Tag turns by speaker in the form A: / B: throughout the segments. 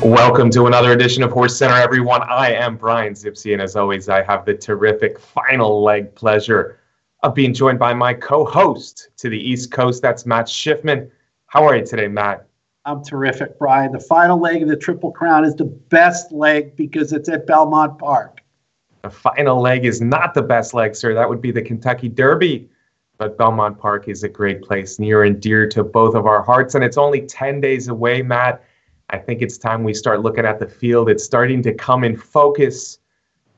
A: Welcome to another edition of HorseCenter, everyone. I am Brian Zipsy, and as always, I have the terrific final leg pleasure of being joined by my co-host to the East Coast. That's Matt Schiffman. How are you today, Matt?
B: I'm terrific, Brian. The final leg of the Triple Crown is the best leg because it's at Belmont Park.
A: The final leg is not the best leg, sir. That would be the Kentucky Derby. But Belmont Park is a great place, near and dear to both of our hearts, and it's only 10 days away, Matt. I think it's time we start looking at the field. It's starting to come in focus.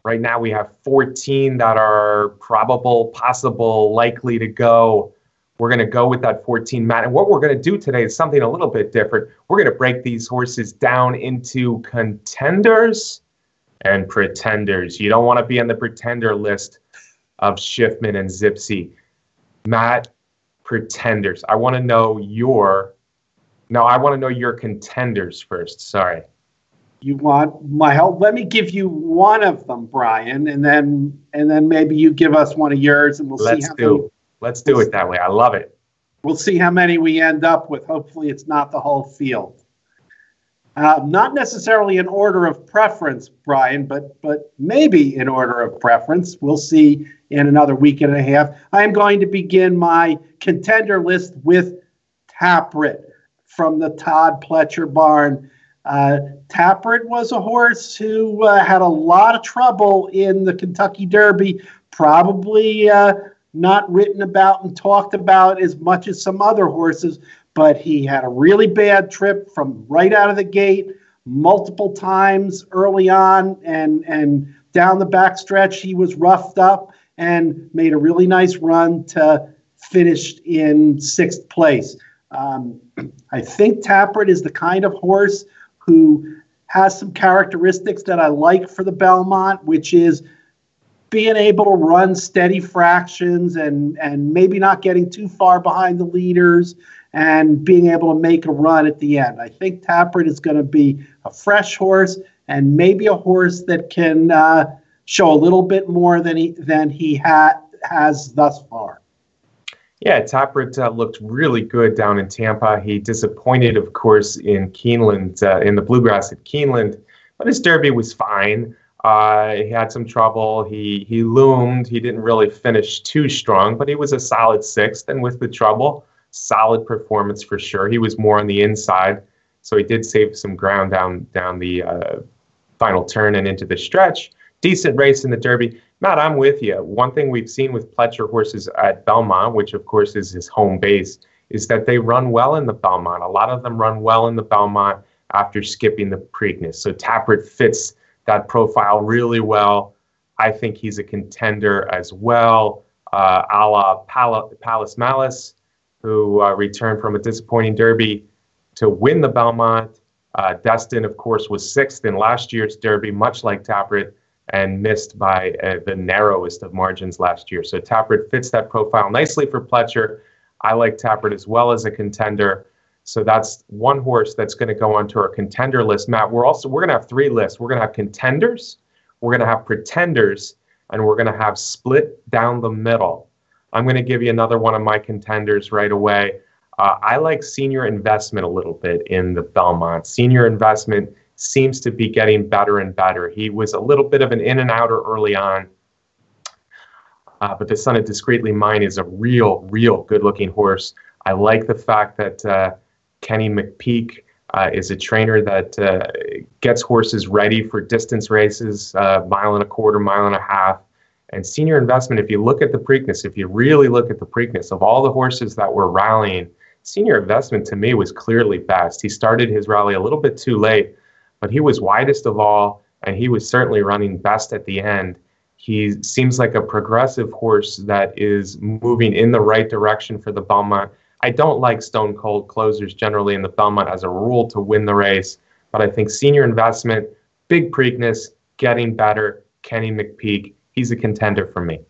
A: Right now we have 14 that are probable, possible, likely to go. We're going to go with that 14, Matt. And what we're going to do today is something a little bit different. We're going to break these horses down into contenders and pretenders. You don't want to be on the pretender list of Schiffman and Zipsy. Matt, pretenders. I want to know your contenders first. Sorry.
B: You want my help? Let me give you one of them, Brian, and then maybe you give us one of yours, and
A: Let's do it that way. I love it.
B: We'll see how many we end up with. Hopefully, it's not the whole field. Not necessarily in order of preference, Brian, but maybe in order of preference. We'll see in another week and a half. I am going to begin my contender list with Tapwrit from the Todd Pletcher barn. Tapwrit was a horse who had a lot of trouble in the Kentucky Derby, probably not written about and talked about as much as some other horses, but he had a really bad trip from right out of the gate, multiple times early on, and down the back stretch he was roughed up and made a really nice run to finish in 6th place. I think Tapwrit is the kind of horse who has some characteristics that I like for the Belmont, which is being able to run steady fractions and maybe not getting too far behind the leaders and being able to make a run at the end. I think Tapwrit is going to be a fresh horse and maybe a horse that can show a little bit more than he has thus far.
A: Yeah, Tapwrit looked really good down in Tampa. He disappointed, of course, in Keeneland, in the Bluegrass at Keeneland, but his Derby was fine. He had some trouble. He loomed. He didn't really finish too strong, but he was a solid 6th. And with the trouble, solid performance for sure. He was more on the inside, so he did save some ground down the final turn and into the stretch. Decent race in the Derby. Matt, I'm with you. One thing we've seen with Pletcher horses at Belmont, which of course is his home base, is that they run well in the Belmont. A lot of them run well in the Belmont after skipping the Preakness. So Tapwrit fits that profile really well. I think he's a contender as well, a la Palace Malice, who returned from a disappointing Derby to win the Belmont. Destin, of course, was 6th in last year's Derby, much like Tapwrit, and missed by the narrowest of margins last year. So Tapwrit fits that profile nicely for Pletcher. I like Tapwrit as well as a contender. So that's one horse that's going to go onto our contender list. Matt, we're going to have 3 lists. We're going to have contenders, we're going to have pretenders, and we're going to have split down the middle. I'm going to give you another one of my contenders right away. I like Senior Investment a little bit in the Belmont. Senior Investment seems to be getting better and better. He was a little bit of an in and outer early on, but the Son of Discreetly Mine is a real good-looking horse. I like the fact that Kenny McPeak is a trainer that gets horses ready for distance races, 1.25 miles, 1.5 miles. And Senior Investment, if you look at the Preakness, if you really look at the Preakness, of all the horses that were rallying, Senior Investment to me was clearly best. He started his rally a little bit too late, but he was widest of all, and he was certainly running best at the end. He seems like a progressive horse that is moving in the right direction for the Belmont. I don't like stone cold closers generally in the Belmont as a rule to win the race, but I think Senior Investment, big Preakness, getting better, Kenny McPeak, he's a contender for me.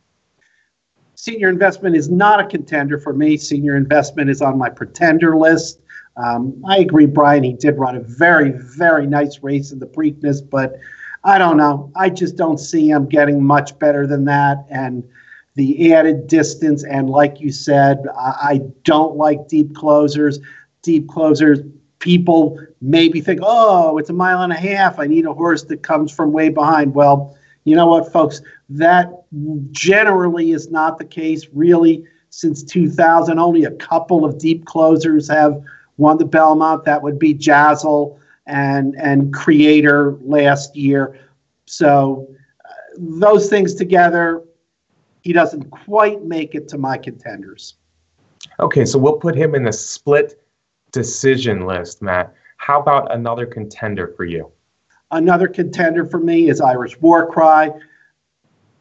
B: Senior Investment is not a contender for me. Senior Investment is on my pretender list. I agree, Brian. He did run a very, very nice race in the Preakness, but I don't know. I just don't see him getting much better than that. And the added distance, and like you said, I don't like deep closers. Deep closers people maybe think, oh, it's a mile and a half. I need a horse that comes from way behind. Well, you know what, folks? That generally is not the case. Really, since 2000, only a couple of deep closers have won the Belmont. That would be Jazzle and Creator last year. So those things together, he doesn't quite make it to my contenders.
A: Okay, so we'll put him in the split decision list, Matt. How about another contender for you?
B: Another contender for me is Irish War Cry.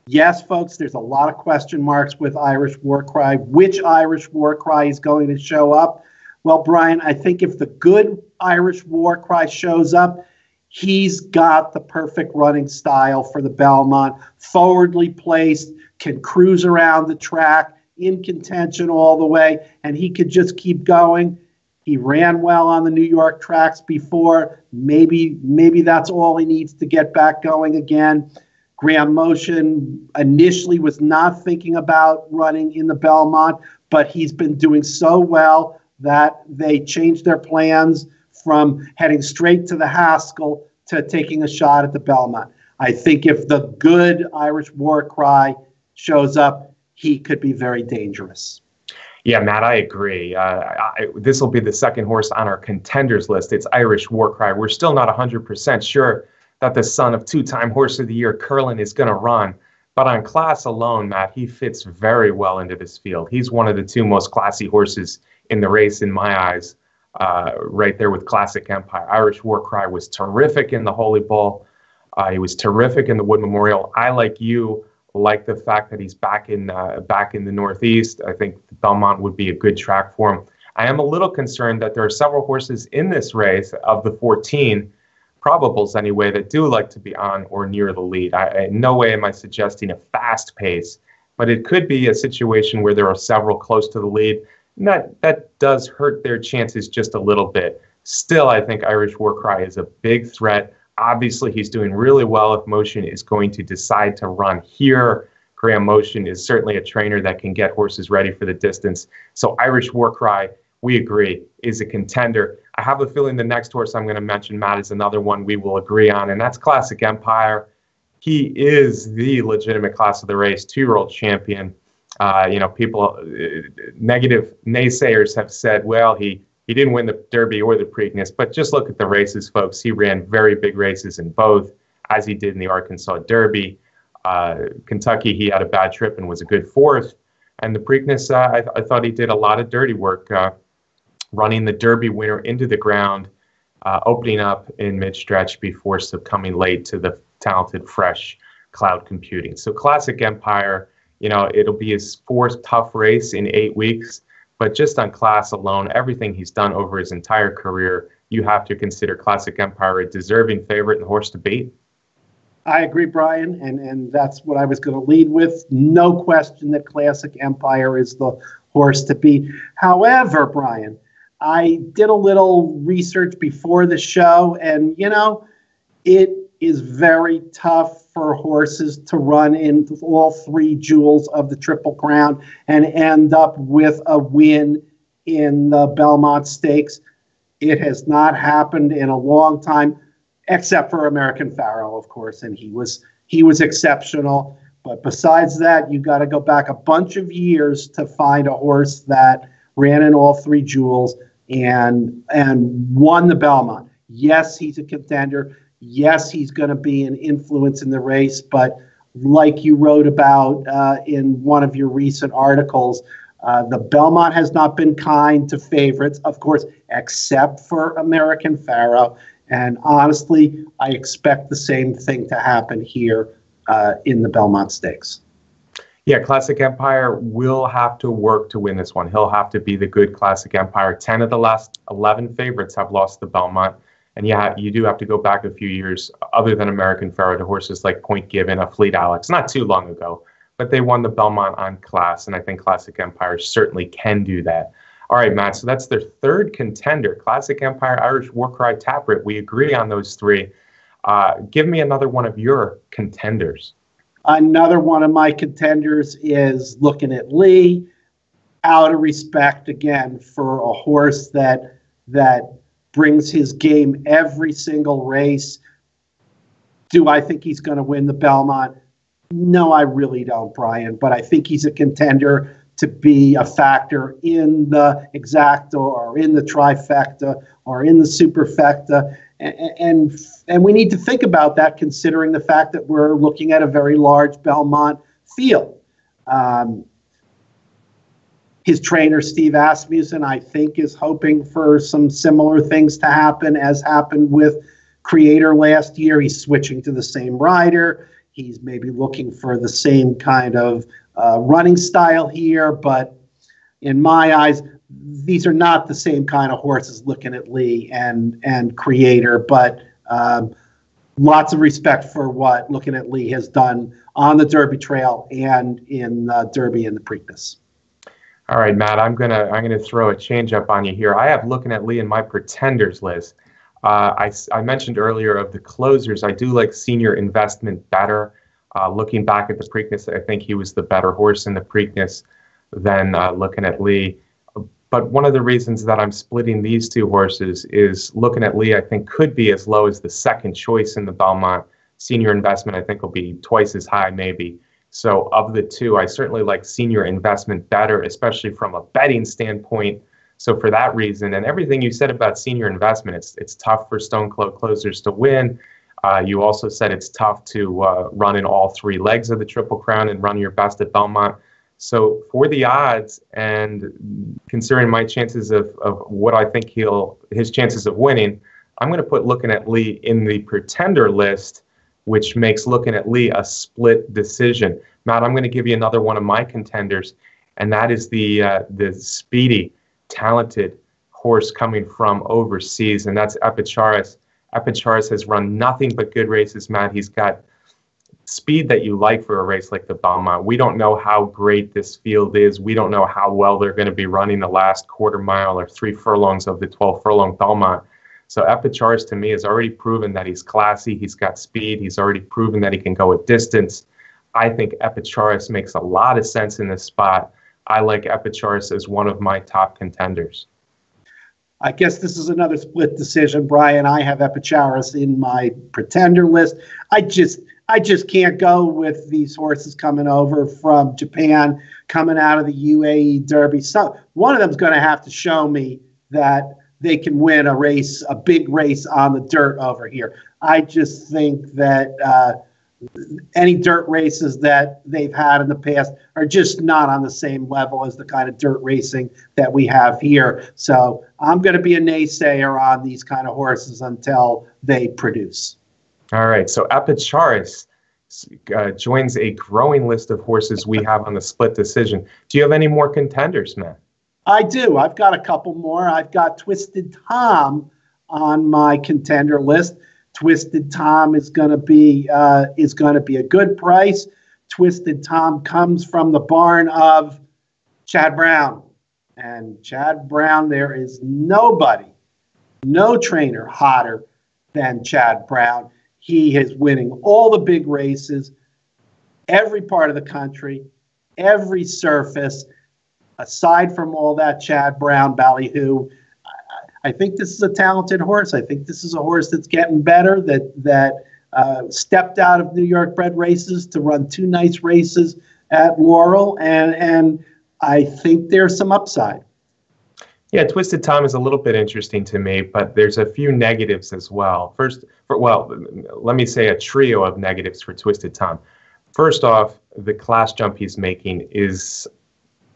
B: Yes, folks, there's a lot of question marks with Irish War Cry. Which Irish War Cry is going to show up? Well, Brian, I think if the good Irish War Cry shows up, he's got the perfect running style for the Belmont. Forwardly placed, can cruise around the track, in contention all the way, and he could just keep going. He ran well on the New York tracks before. Maybe that's all he needs to get back going again. Graham Motion initially was not thinking about running in the Belmont, but he's been doing so well that they changed their plans from heading straight to the Haskell to taking a shot at the Belmont. I think if the good Irish War Cry shows up, he could be very dangerous.
A: Yeah, Matt, I agree. This will be the second horse on our contenders list. It's Irish War Cry. We're still not 100% sure that the son of two-time Horse of the Year, Curlin, is going to run. But on class alone, Matt, he fits very well into this field. He's one of the two most classy horses in the race, in my eyes, right there with Classic Empire. Irish War Cry was terrific in the Holy Bull. He was terrific in the Wood Memorial. I, like you, like the fact that he's back in the Northeast. I think the Belmont would be a good track for him. I am a little concerned that there are several horses in this race, of the 14 probables anyway, that do like to be on or near the lead. In no way am I suggesting a fast pace, but it could be a situation where there are several close to the lead. And that does hurt their chances just a little bit. Still, I think Irish War Cry is a big threat. Obviously, he's doing really well if Motion is going to decide to run here. Graham Motion is certainly a trainer that can get horses ready for the distance. So Irish War Cry, we agree, is a contender. I have a feeling the next horse I'm going to mention, Matt, is another one we will agree on, and that's Classic Empire. He is the legitimate class of the race, 2-year-old champion. People, negative naysayers have said, well, he didn't win the Derby or the Preakness, but just look at the races, folks. He ran very big races in both, as he did in the Arkansas Derby. Kentucky, he had a bad trip and was a good fourth. And the Preakness, I thought he did a lot of dirty work, running the Derby winner into the ground, opening up in mid-stretch before succumbing late to the talented, fresh Cloud Computing. So Classic Empire, it'll be his fourth tough race in 8 weeks. But just on class alone, everything he's done over his entire career, you have to consider Classic Empire a deserving favorite and horse to beat.
B: I agree, Brian, and that's what I was going to lead with. No question that Classic Empire is the horse to beat. However, Brian, I did a little research before the show, and, it is very tough for horses to run in all 3 jewels of the Triple Crown and end up with a win in the Belmont Stakes. It has not happened in a long time, except for American Pharaoh, of course, and he was exceptional. But besides that, you got to go back a bunch of years to find a horse that ran in all 3 jewels and won the Belmont. Yes, he's a contender. Yes, he's going to be an influence in the race, but like you wrote about in one of your recent articles, the Belmont has not been kind to favorites, of course, except for American Pharaoh. And honestly, I expect the same thing to happen here in the Belmont Stakes.
A: Yeah, Classic Empire will have to work to win this one. He'll have to be the good Classic Empire. 10 of the last 11 favorites have lost the Belmont. And yeah, you do have to go back a few years, other than American Pharaoh, to horses like Point Given, a Fleet Alex, not too long ago. But they won the Belmont on class, and I think Classic Empire certainly can do that. All right, Matt, so that's their third contender, Classic Empire, Irish War Cry, Tapwrit. We agree on those 3. Give me another one of your contenders.
B: Another one of my contenders is Lookin At Lee, out of respect, again, for a horse that brings his game every single race. Do I think he's going to win the Belmont? No, I really don't, Brian. But I think he's a contender to be a factor in the exacta or in the trifecta or in the superfecta. And we need to think about that, considering the fact that we're looking at a very large Belmont field. His trainer, Steve Asmussen, I think, is hoping for some similar things to happen as happened with Creator last year. He's switching to the same rider. He's maybe looking for the same kind of running style here. But in my eyes, these are not the same kind of horses, Lookin At Lee and Creator. But lots of respect for what Lookin At Lee has done on the Derby Trail and in Derby and the Preakness.
A: All right, Matt, I'm gonna throw a change up on you here. I have Lookin At Lee in my pretenders list. I mentioned earlier of the closers, I do like Senior Investment better. Looking back at the Preakness, I think he was the better horse in the Preakness than Lookin At Lee. But one of the reasons that I'm splitting these two horses is Lookin At Lee, I think, could be as low as the second choice in the Belmont. Senior Investment, I think, will be twice as high, maybe. So of the two, I certainly like Senior Investment better, especially from a betting standpoint. So for that reason, and everything you said about Senior Investment, it's tough for Stone Cold closers to win. You also said it's tough to run in all three legs of the Triple Crown and run your best at Belmont. So for the odds, and considering my chances of what I think his chances of winning, I'm going to put Lookin At Lee in the pretender list, which makes Lookin At Lee a split decision. Matt, I'm going to give you another one of my contenders, and that is the speedy, talented horse coming from overseas, and that's Epicharis. Epicharis has run nothing but good races, Matt. He's got speed that you like for a race like the Belmont. We don't know how great this field is. We don't know how well they're going to be running the last quarter mile or 3 furlongs of the 12-furlong Belmont. So Epicharis, to me, has already proven that he's classy. He's got speed. He's already proven that he can go a distance. I think Epicharis makes a lot of sense in this spot. I like Epicharis as one of my top contenders.
B: I guess this is another split decision, Brian. I have Epicharis in my pretender list. I just can't go with these horses coming over from Japan, coming out of the UAE Derby. So one of them's going to have to show me that they can win a race, a big race on the dirt over here. I just think that any dirt races that they've had in the past are just not on the same level as the kind of dirt racing that we have here. So I'm going to be a naysayer on these kind of horses until they produce. All
A: right, so Epicharis joins a growing list of horses we have on the split decision. Do you have any more contenders, Matt?
B: I do. I've got a couple more. I've got Twisted Tom on my contender list. Twisted Tom is going to be a good price. Twisted Tom comes from the barn of Chad Brown, and Chad Brown, there is nobody, no trainer hotter than Chad Brown. He is winning all the big races, every part of the country, every surface. Aside from all that Chad Brown ballyhoo, I think this is a talented horse. I think this is a horse that's getting better, that stepped out of New York bred races to run 2 nice races at Laurel, and I think there's some upside.
A: Yeah, Twisted Tom is a little bit interesting to me, but there's a few negatives as well. Let me say a trio of negatives for Twisted Tom. First off, the class jump he's making is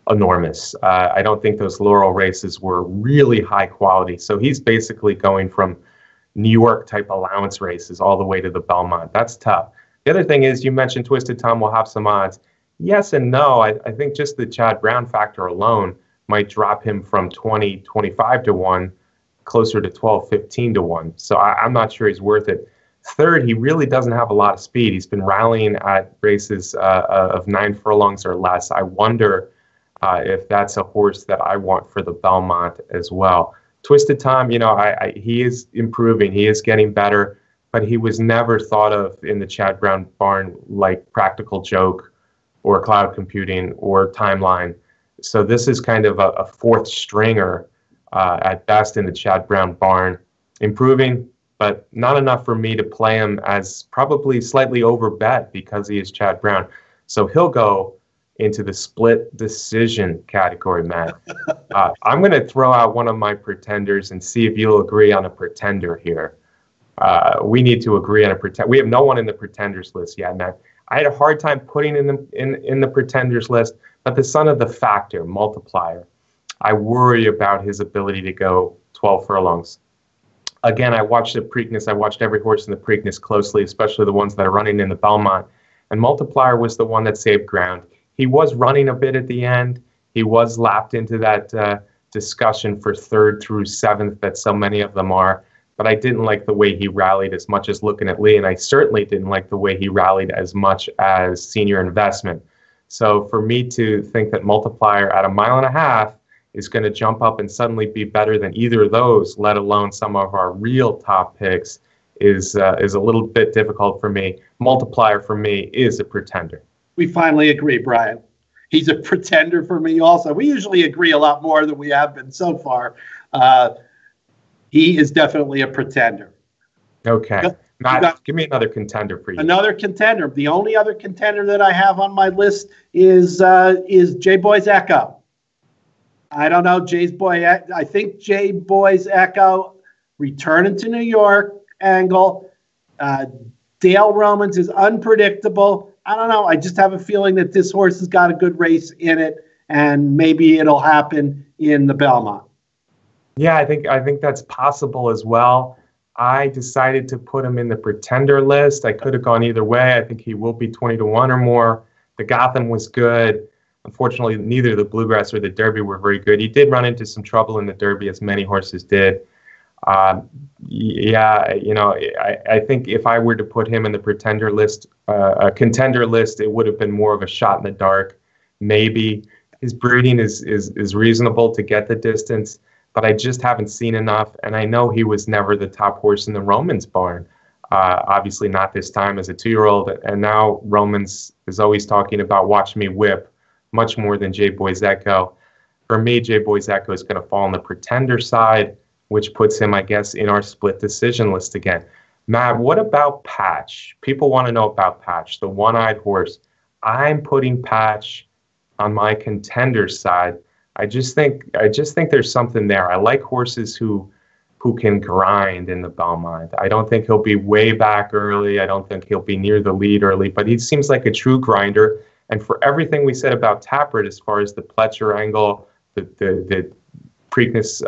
A: enormous. I don't think those Laurel races were really high quality. So he's basically going from New York type allowance races all the way to the Belmont. That's tough. The other thing is, you mentioned Twisted Tom will have some odds. Yes and no. I think just the Chad Brown factor alone might drop him from 20, 25 to 1 closer to 12, 15 to 1. So I'm not sure he's worth it. Third, he really doesn't have a lot of speed. He's been rallying at races of 9 furlongs or less. I wonder if that's a horse that I want for the Belmont as well. Twisted Tom, he is improving. He is getting better, but he was never thought of in the Chad Brown barn like Practical Joke or Cloud Computing or Timeline. So this is kind of a fourth stringer at best in the Chad Brown barn. improving, but not enough for me to play him as probably slightly over bet because he is Chad Brown. So he'll go into the split decision category, Matt. I'm going to throw out one of my pretenders and see if you'll agree on a pretender here. We need to agree on a pretender. We have no one in the pretenders list yet, Matt. I had a hard time putting in the pretenders list, but the son of the factor, Multiplier, I worry about his ability to go 12 furlongs. Again, I watched the Preakness. I watched every horse in the Preakness closely, especially the ones that are running in the Belmont. And Multiplier was the one that saved ground. He was running a bit at the end. He was lapped into that discussion for 3rd through 7th that so many of them are. But I didn't like the way he rallied as much as Lookin At Lee, and I certainly didn't like the way he rallied as much as Senior Investment. So for me to think that Multiplier at 1.5 miles is going to jump up and suddenly be better than either of those, let alone some of our real top picks, is a little bit difficult for me. Multiplier for me is a pretender.
B: We finally agree, Brian. He's a pretender for me also. We usually agree a lot more than we have been so far. He is definitely a pretender.
A: Okay. Matt, give me another contender for you.
B: Another contender. The only other contender that I have on my list is J-Boy's Echo. I don't know, I think J-Boy's Echo returning to New York angle. Dale Romans is unpredictable. I don't know. I just have a feeling that this horse has got a good race in it, and maybe it'll happen in the Belmont.
A: Yeah, I think that's possible as well. I decided to put him in the pretender list. I could have gone either way. I think he will be 20-1 or more. The Gotham was good. Unfortunately, neither the Bluegrass or the Derby were very good. He did run into some trouble in the Derby, as many horses did. Yeah, you know, I think if I were to put him in the pretender list, a contender list, it would have been more of a shot in the dark. Maybe his breeding is reasonable to get the distance, but I just haven't seen enough. And I know he was never the top horse in the Romans barn. Obviously not this time as a 2-year-old. And now Romans is always talking about watch me whip much more than J-Boy's Echo. For me, J-Boy's Echo is going to fall on the pretender side, which puts him, I guess, in our split decision list again. Matt, what about Patch? People want to know about Patch, the one-eyed horse. I'm putting Patch on my contender side. I just think there's something there. I like horses who can grind in the Belmont. I don't think he'll be way back early. I don't think he'll be near the lead early, but he seems like a true grinder. And for everything we said about Tapwrit as far as the Pletcher angle, the Preakness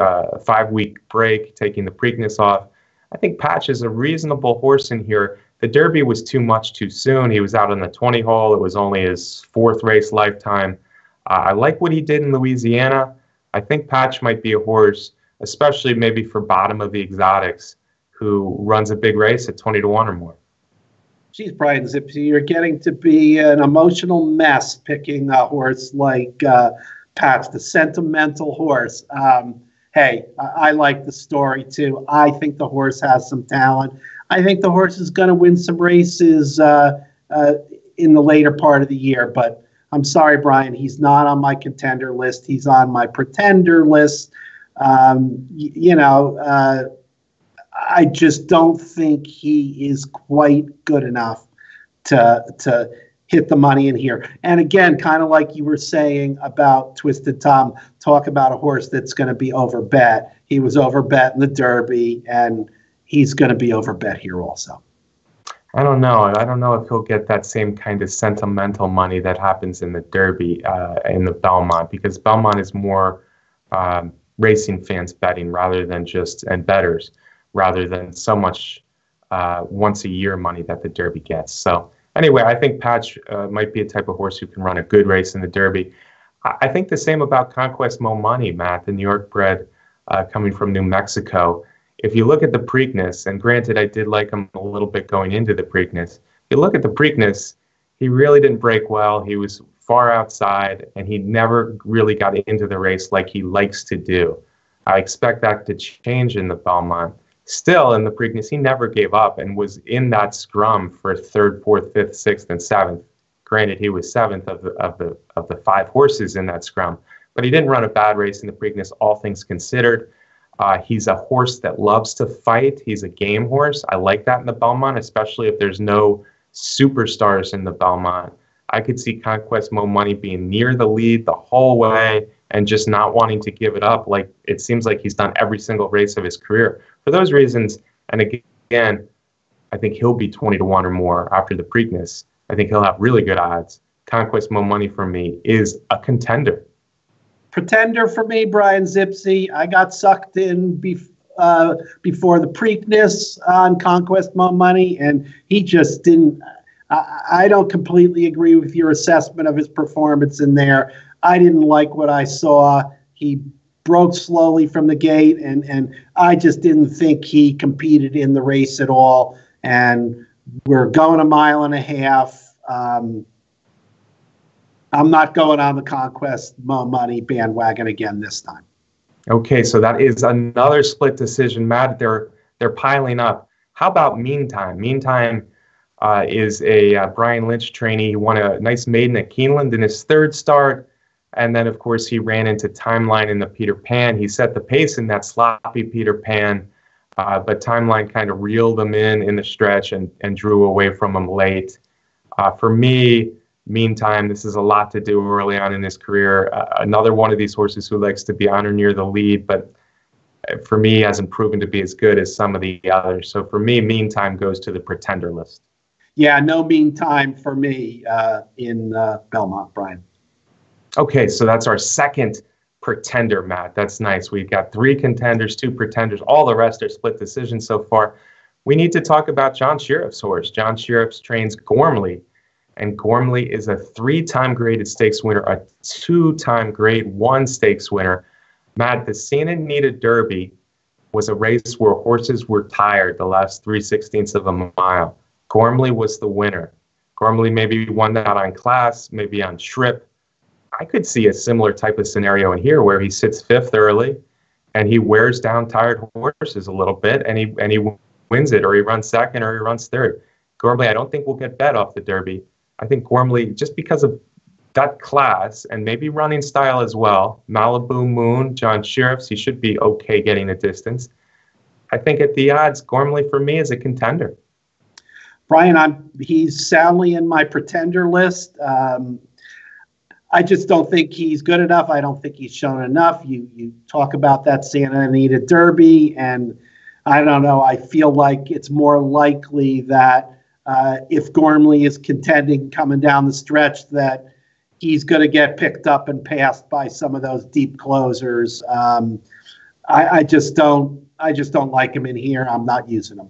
A: 5-week break, taking the Preakness off, I think Patch is a reasonable horse in here. The Derby was too much too soon. He was out on the 20 hole. It was only his 4th race lifetime. I like what he did in Louisiana. I think Patch might be a horse, especially maybe for bottom of the exotics, who runs a big race at 20-1 or more.
B: Geez, Brian Zipsy, you're getting to be an emotional mess picking a horse like Patch, the sentimental horse. Hey, I like the story too. I think the horse has some talent. I think the horse is going to win some races in the later part of the year. But I'm sorry, Brian, he's not on my contender list. He's on my pretender list. I just don't think he is quite good enough to hit the money in here. And again, kind of like you were saying about Twisted Tom, talk about a horse that's going to be overbet. He was overbet in the Derby, and he's going to be overbet here also.
A: I don't know. I don't know if he'll get that same kind of sentimental money that happens in the Derby in the Belmont, because Belmont is more racing fans betting and bettors rather than so much once a year money that the Derby gets. So anyway, I think Patch might be a type of horse who can run a good race in the Derby. I think the same about Conquest Mo Money, Matt, the New York bred coming from New Mexico. If you look at the Preakness, and granted I did like him a little bit going into the Preakness, if you look at the Preakness, he really didn't break well. He was far outside, and he never really got into the race like he likes to do. I expect that to change in the Belmont. Still, in the Preakness, he never gave up and was in that scrum for 3rd, 4th, 5th, 6th, and 7th. Granted, he was 7th of the 5 horses in that scrum, but he didn't run a bad race in the Preakness, all things considered. He's a horse that loves to fight. He's a game horse. I like that in the Belmont, especially if there's no superstars in the Belmont. I could see Conquest Mo Money being near the lead the whole way and just not wanting to give it up. Like it seems like he's done every single race of his career. For those reasons, and again, I think he'll be 20-1 or more after the Preakness. I think he'll have really good odds. Conquest Mo Money for me is a contender.
B: Pretender for me, Brian Zipsy. I got sucked in before the Preakness on Conquest Mo Money, and he just didn't. I don't completely agree with your assessment of his performance in there. I didn't like what I saw. He broke slowly from the gate, and I just didn't think he competed in the race at all. And we're going a mile and a half. I'm not going on the Conquest Mo Money bandwagon again this time.
A: Okay, so that is another split decision, Matt. They're piling up. How about Meantime? Meantime is a Brian Lynch trainee. He won a nice maiden at Keeneland in his third start. And then, of course, he ran into Timeline in the Peter Pan. He set the pace in that sloppy Peter Pan, but Timeline kind of reeled him in the stretch and drew away from him late. For me, Meantime, this is a lot to do early on in his career. Another one of these horses who likes to be on or near the lead, but for me hasn't proven to be as good as some of the others. So for me, Meantime goes to the pretender list.
B: Yeah, no Meantime for me in Belmont, Brian.
A: Okay, so that's our second pretender, Matt. That's nice. We've got 3 contenders, 2 pretenders. All the rest are split decisions so far. We need to talk about John Shirreff's horse. John Shirreff's trains Gormley, and Gormley is a 3-time graded stakes winner, a 2-time grade 1 stakes winner. Matt, the Santa Anita Derby was a race where horses were tired the last 3/16 of a mile. Gormley was the winner. Gormley maybe won that on class, maybe on trip. I could see a similar type of scenario in here where he sits 5th early and he wears down tired horses a little bit and he wins it, or he runs 2nd or he runs 3rd. Gormley, I don't think will get bet off the Derby. I think Gormley, just because of that class and maybe running style as well, Malibu Moon, John Shirreff's, he should be okay getting the distance. I think at the odds, Gormley for me is a contender.
B: Brian, he's soundly in my pretender list. I just don't think he's good enough. I don't think he's shown enough. You talk about that Santa Anita Derby, and I don't know. I feel like it's more likely that if Gormley is contending coming down the stretch, that he's going to get picked up and passed by some of those deep closers. I just don't like him in here. I'm not using him.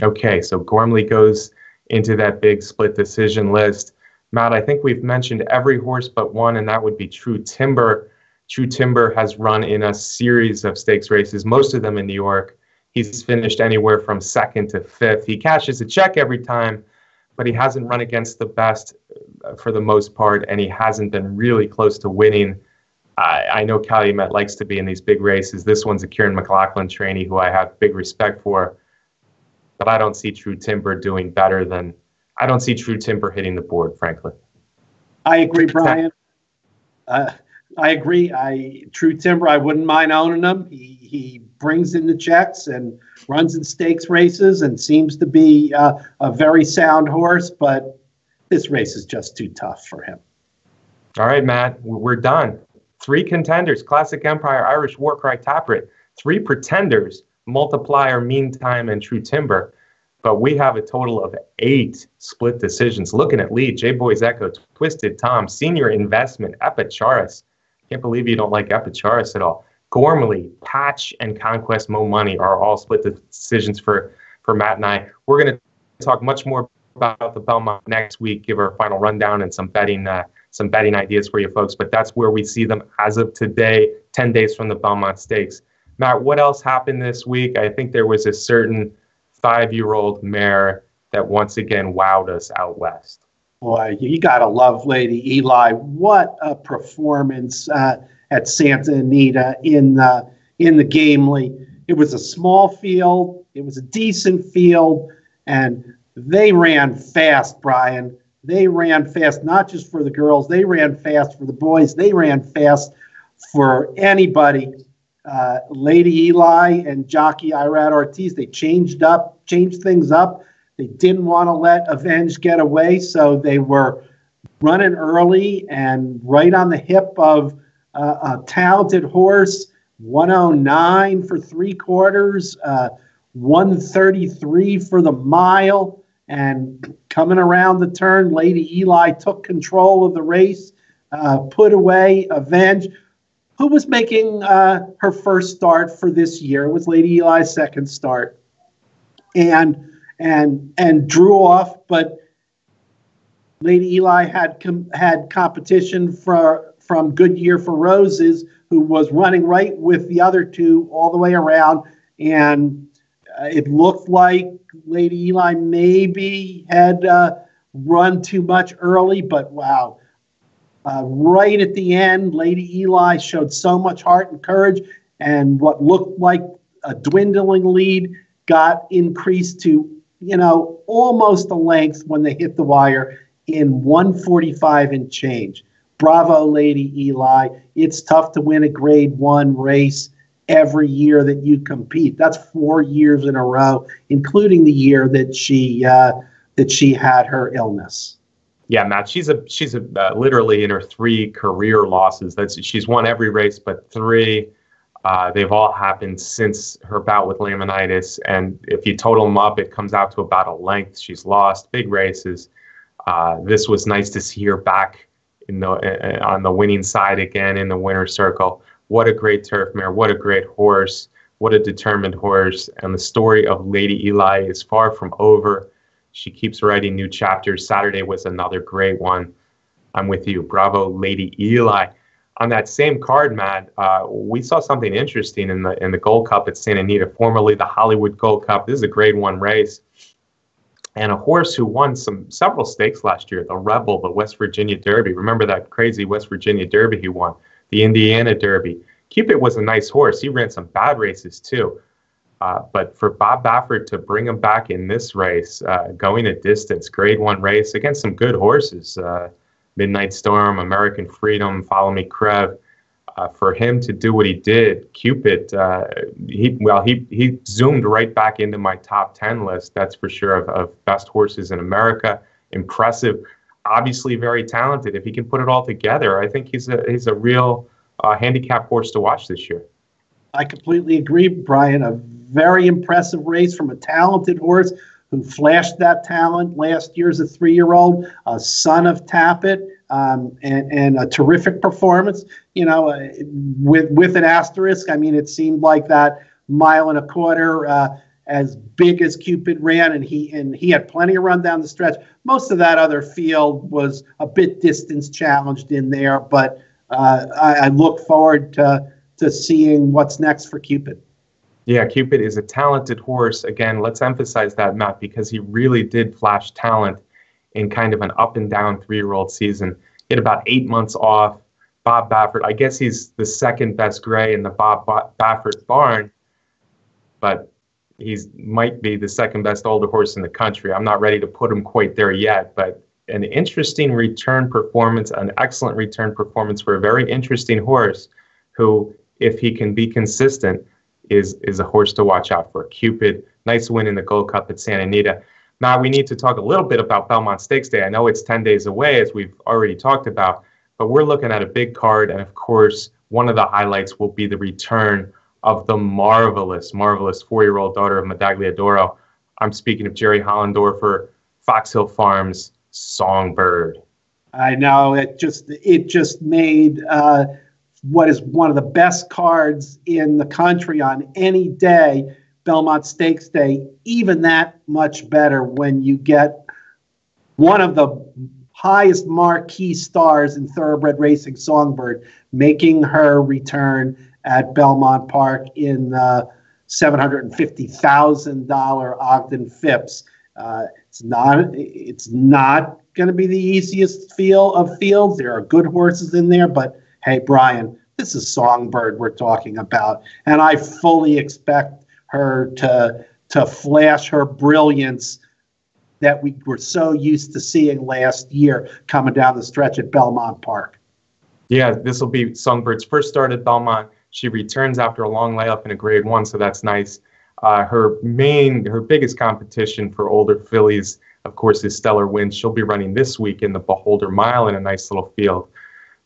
B: Okay,
A: so Gormley goes into that big split decision list. Matt, I think we've mentioned every horse but one, and that would be True Timber. True Timber has run in a series of stakes races, most of them in New York. He's finished anywhere from 2nd to 5th. He cashes a check every time, but he hasn't run against the best for the most part, and he hasn't been really close to winning. I know Calumet likes to be in these big races. This one's a Kieran McLaughlin trainee who I have big respect for, but I don't see True Timber doing better than I don't see True Timber hitting the board, frankly.
B: I agree, Brian. I agree. True Timber, I wouldn't mind owning him. He brings in the checks and runs in stakes races and seems to be a very sound horse, but this race is just too tough for him.
A: All right, Matt, we're done. 3 contenders, Classic Empire, Irish Warcry, Tapwrit. 3 pretenders, Multiplier, Meantime, and True Timber. But we have a total of 8 split decisions. Lookin At Lee, J-Boy's Echo, Twisted Tom, Senior Investment, Epicharis. Can't believe you don't like Epicharis at all. Gormley, Patch, and Conquest Mo Money are all split decisions for Matt and I. We're going to talk much more about the Belmont next week, give our final rundown and some betting ideas for you folks. But that's where we see them as of today, 10 days from the Belmont Stakes. Matt, what else happened this week? I think there was a certain 5-year-old mare that once again wowed us out west.
B: Boy, you gotta love Lady Eli. What a performance at Santa Anita in the Gamely. It was a small field. It was a decent field, and they ran fast, Brian. They ran fast, not just for the girls. They ran fast for the boys. They ran fast for anybody. Lady Eli and jockey Irad Ortiz, they changed things up. They didn't want to let Avenge get away, so they were running early and right on the hip of a talented horse, 109 for 3/4, 133 for the mile, and coming around the turn, Lady Eli took control of the race, put away Avenge, who was making her first start for this year. It was Lady Eli's second start, and drew off. But Lady Eli had competition from Goodyear for Roses, who was running right with the other two all the way around, and it looked like Lady Eli maybe had run too much early, but wow. Right at the end, Lady Eli showed so much heart and courage, and what looked like a dwindling lead got increased to, almost a length when they hit the wire in 1:45 and change. Bravo, Lady Eli. It's tough to win a Grade 1 race every year that you compete. That's 4 years in a row, including the year that she had her illness.
A: Yeah, Matt, she's literally in her 3 career losses. She's won every race but 3. They've all happened since her bout with laminitis, and if you total them up, it comes out to about a length she's lost. Big races. This was nice to see her back on the winning side again in the winner's circle. What a great turf mare! What a great horse! What a determined horse! And the story of Lady Eli is far from over. She keeps writing new chapters. Saturday was another great one. I'm with you. Bravo, Lady Eli. On that same card, Matt, we saw something interesting in the Gold Cup at Santa Anita, formerly the Hollywood Gold Cup. This is a Grade 1 race. And a horse who won several stakes last year, the Rebel, the West Virginia Derby. Remember that crazy West Virginia Derby he won? The Indiana Derby. Cupid was a nice horse. He ran some bad races too. But for Bob Baffert to bring him back in this race, going a distance, Grade 1 race against some good horses, Midnight Storm, American Freedom, Follow Me Crev, for him to do what he did, Cupid, he zoomed right back into my top 10 list, that's for sure, of best horses in America. Impressive, obviously very talented. If he can put it all together, I think he's a real handicap horse to watch this year.
B: I completely agree, Brian. A very impressive race from a talented horse who flashed that talent last year as a 3-year-old, a son of Tapwrit, and a terrific performance. With an asterisk. I mean, it seemed like that 1.25 miles, as big as Cupid ran, and he had plenty of run down the stretch. Most of that other field was a bit distance challenged in there, but I look forward to seeing what's next for Cupid.
A: Yeah, Cupid is a talented horse. Again, let's emphasize that, Matt, because he really did flash talent in kind of an up and down 3-year-old season. He had about 8 months off. Bob Baffert, I guess he's the second best gray in the Bob Baffert barn, but he might be the second best older horse in the country. I'm not ready to put him quite there yet, but an interesting return performance, an excellent return performance for a very interesting horse who, if he can be consistent, is a horse to watch out for. Cupid, nice win in the Gold Cup at Santa Anita. Now we need to talk a little bit about Belmont Stakes Day. I know it's 10 days away, as we've already talked about, but we're looking at a big card, and of course, one of the highlights will be the return of the marvelous 4-year-old daughter of Medaglia d'Oro. I'm speaking of Jerry Hollendorfer, Fox Hill Farms, Songbird.
B: I know, it just made what is one of the best cards in the country on any day, Belmont Stakes Day, even that much better when you get one of the highest marquee stars in thoroughbred racing, Songbird, making her return at Belmont Park in $750,000 Ogden Phipps. It's not going to be the easiest fields. There are good horses in there, but hey, Brian, this is Songbird we're talking about, and I fully expect her to flash her brilliance that we were so used to seeing last year coming down the stretch at Belmont Park.
A: Yeah, this will be Songbird's first start at Belmont. She returns after a long layoff in a Grade 1, so that's nice. Her biggest competition for older fillies, of course, is Stellar Winds. She'll be running this week in the Beholder Mile in a nice little field.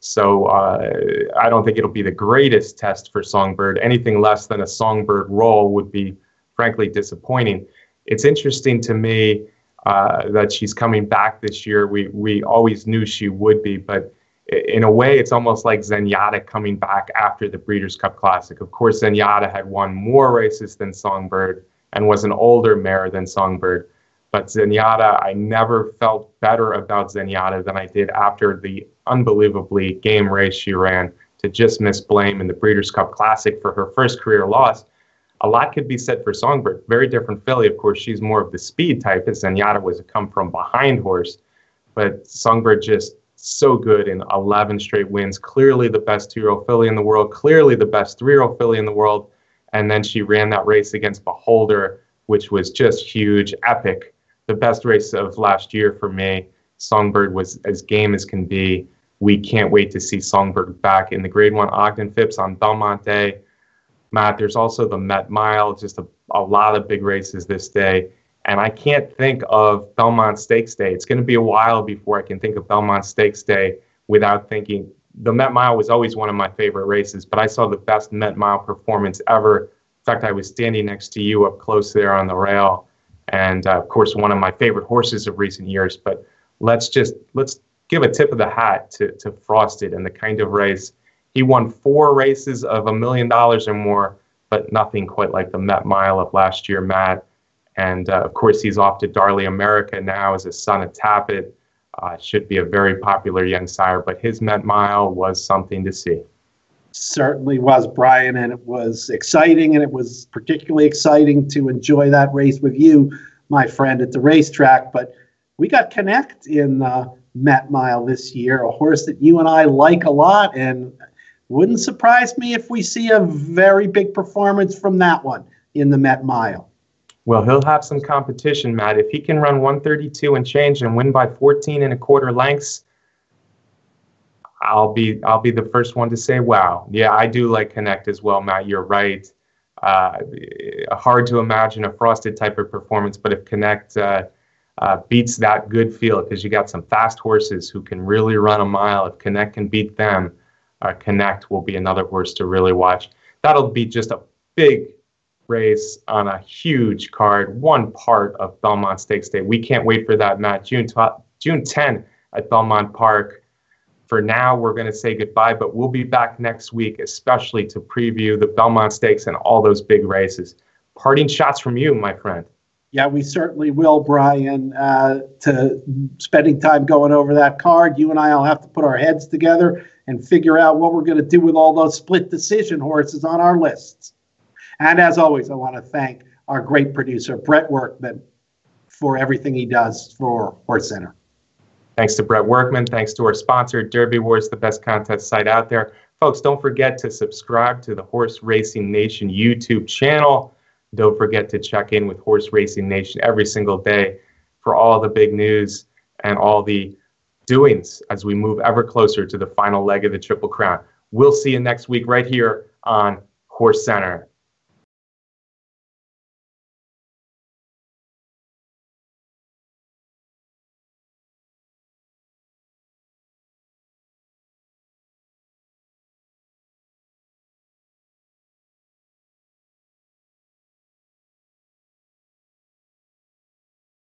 A: So I don't think it'll be the greatest test for Songbird. Anything less than a Songbird roll would be, frankly, disappointing. It's interesting to me that she's coming back this year. We always knew she would be, but in a way, it's almost like Zenyatta coming back after the Breeders' Cup Classic. Of course, Zenyatta had won more races than Songbird and was an older mare than Songbird. But Zenyatta, I never felt better about Zenyatta than I did after the unbelievably game race she ran to just miss Blame in the Breeders' Cup Classic for her first career loss. A lot could be said for Songbird. Very different filly. Of course, she's more of the speed type, as Zenyatta was a come-from-behind horse. But Songbird just so good in 11 straight wins. Clearly the best 2-year-old filly in the world. Clearly the best 3-year-old filly in the world. And then she ran that race against Beholder, which was just huge, epic. The best race of last year for me. Songbird was as game as can be. We can't wait to see Songbird back in the Grade 1 Ogden Phipps on Belmont Day. Matt, there's also the Met Mile, just a lot of big races this day. And I can't think of Belmont Stakes Day. It's going to be a while before I can think of Belmont Stakes Day without thinking. The Met Mile was always one of my favorite races, but I saw the best Met Mile performance ever. In fact, I was standing next to you up close there on the rail. And of course, one of my favorite horses of recent years. But let's give a tip of the hat to Frosted and the kind of race. He won 4 races of $1 million or more, but nothing quite like the Met Mile of last year, Matt. And of course, he's off to Darley America now as a son of Tapwrit. Should be a very popular young sire, but his Met Mile was something to see.
B: Certainly was, Brian, and it was exciting, and it was particularly exciting to enjoy that race with you, my friend, at the racetrack. But we got Connect in Met Mile this year, a horse that you and I like a lot, and wouldn't surprise me if we see a very big performance from that one in the Met Mile.
A: Well, he'll have some competition, Matt. If he can run 132 and change and win by 14 1/4 lengths, I'll be the first one to say, wow. Yeah, I do like Connect as well, Matt. You're right. Hard to imagine a Frosted type of performance, but if Connect beats that good field, because you got some fast horses who can really run a mile. If Connect can beat them, Connect will be another horse to really watch. That'll be just a big race on a huge card, one part of Belmont Stakes Day. We can't wait for that, Matt. June 10 at Belmont Park. For now, we're going to say goodbye, but we'll be back next week, especially to preview the Belmont Stakes and all those big races. Parting shots from you, my friend.
B: Yeah, we certainly will, Brian. To spending time going over that card, you and I will have to put our heads together and figure out what we're going to do with all those split decision horses on our lists. And as always, I want to thank our great producer, Brett Workman, for everything he does for HorseCenter.
A: Thanks to Brett Workman. Thanks to our sponsor, Derby Wars, the best contest site out there. Folks, don't forget to subscribe to the Horse Racing Nation YouTube channel. Don't forget to check in with Horse Racing Nation every single day for all the big news and all the doings as we move ever closer to the final leg of the Triple Crown. We'll see you next week right here on HorseCenter.